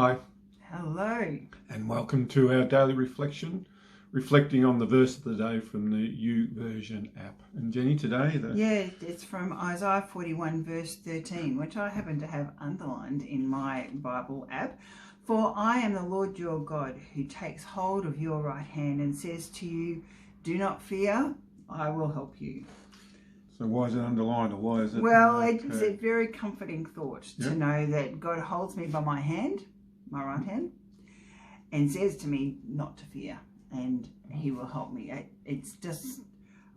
Hi, Hello. and welcome to our daily reflection, reflecting on the verse of the day from the YouVersion app. And Jenny, today, It's from Isaiah 41 verse 13, which I happen to have underlined in my Bible app. For I am the Lord your God, who takes hold of your right hand and says to you, do not fear, I will help you. So why is it underlined, or why is it? Well, it's a very comforting thought to know that God holds me by my hand, my right hand, and says to me not to fear, and he will help me. It's just,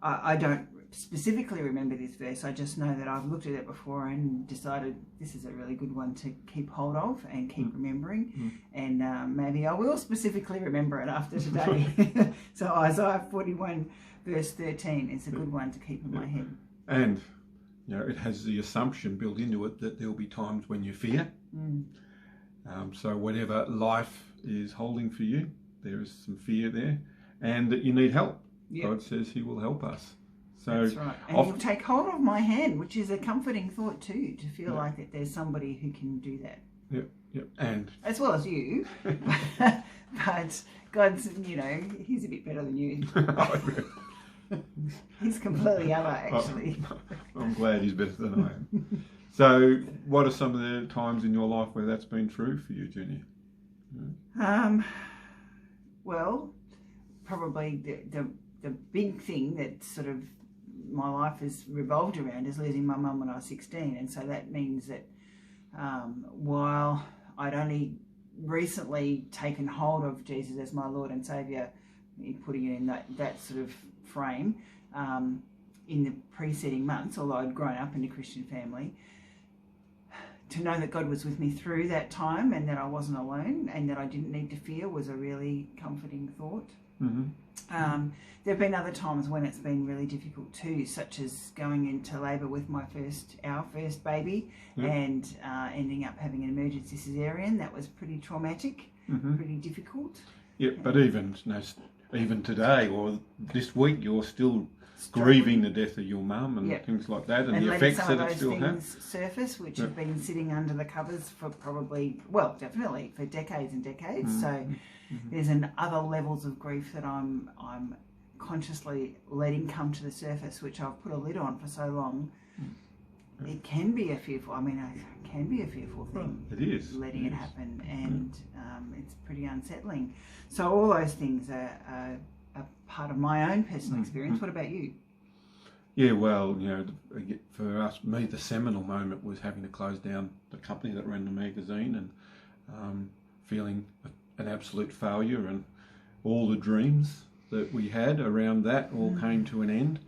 I don't specifically remember this verse. I just know that I've looked at it before and decided this is a really good one to keep hold of and keep remembering. And maybe I will specifically remember it after today. So Isaiah 41 verse 13 is a good one to keep in my head. And it has the assumption built into it that there will be times when you fear. So whatever life is holding for you, there is some fear there, and that you need help. God says he will help us. So that's right. And he'll take hold of my hand, which is a comforting thought too, to feel like that there's somebody who can do that. And as well as you. But God's, he's a bit better than you. He's completely other, actually. I'm glad he's better than I am. So what are some of the times in your life where that's been true for you, Jenny? Well, probably the big thing that sort of my life has revolved around is losing my mum when I was 16. And so that means that while I'd only recently taken hold of Jesus as my Lord and Saviour, putting it in that sort of frame, in the preceding months, although I'd grown up in a Christian family, to know that God was with me through that time and that I wasn't alone and that I didn't need to fear was a really comforting thought. There have been other times when it's been really difficult too, such as going into labour with our first baby and ending up having an emergency caesarean. That was pretty traumatic, pretty difficult. But even today or this week, you're still grieving the death of your mum and things like that, and the effects that it still has. Surface, which have been sitting under the covers for definitely for decades and decades. So there's other levels of grief that I'm consciously letting come to the surface, which I've put a lid on for so long. It can be a fearful. It can be a fearful thing. It is letting it happen, and it's pretty unsettling. So all those things are part of my own personal experience. What about you? Well, for me, the seminal moment was having to close down the company that ran the magazine and feeling an absolute failure, and all the dreams that we had around that all came to an end.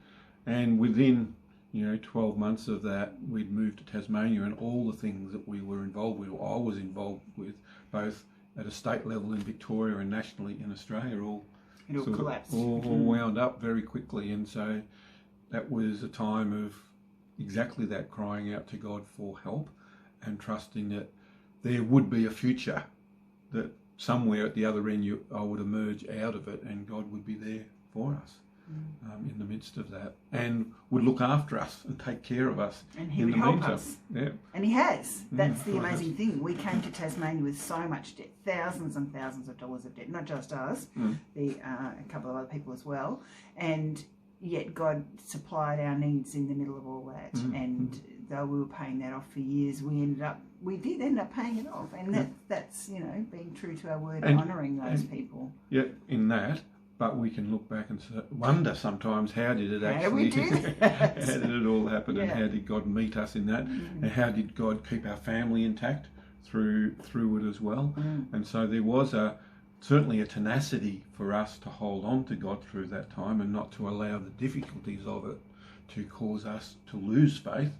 And within 12 months of that, we'd moved to Tasmania, and all the things that we were involved with, or I was involved with, both at a state level in Victoria and nationally in Australia, all collapsed. All wound up very quickly. And so that was a time of exactly that, crying out to God for help and trusting that there would be a future, that somewhere at the other end I would emerge out of it and God would be there for us. In the midst of that, and would look after us and take care of us. And he would help us. And he has. That's the amazing thing. We came to Tasmania with so much debt, thousands and thousands of dollars of debt, not just us, a couple of other people as well. And yet God supplied our needs in the middle of all that. And though we were paying that off for years, we did end up paying it off. And that's being true to our word and honouring those people. In that. But we can look back and wonder sometimes, how did it actually, how did it all happen, and how did God meet us in that, and how did God keep our family intact through it as well. And so there was certainly a tenacity for us to hold on to God through that time and not to allow the difficulties of it to cause us to lose faith.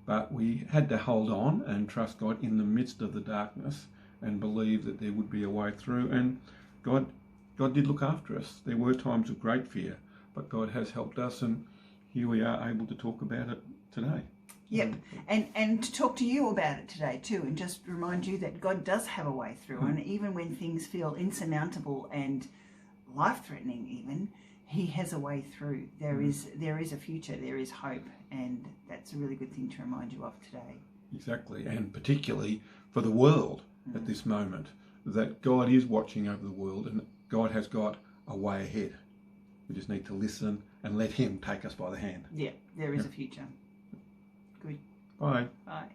But we had to hold on and trust God in the midst of the darkness and believe that there would be a way through. And God did look after us. There were times of great fear, but God has helped us, and here we are able to talk about it today. And to talk to you about it today too, and just remind you that God does have a way through, and even when things feel insurmountable and life-threatening even, he has a way through. There is a future, there is hope, and that's a really good thing to remind you of today. Exactly, and particularly for the world. at this moment, that God is watching over the world and God has got a way ahead. We just need to listen and let him take us by the hand. Yeah, there is a future. Good. Bye. Bye.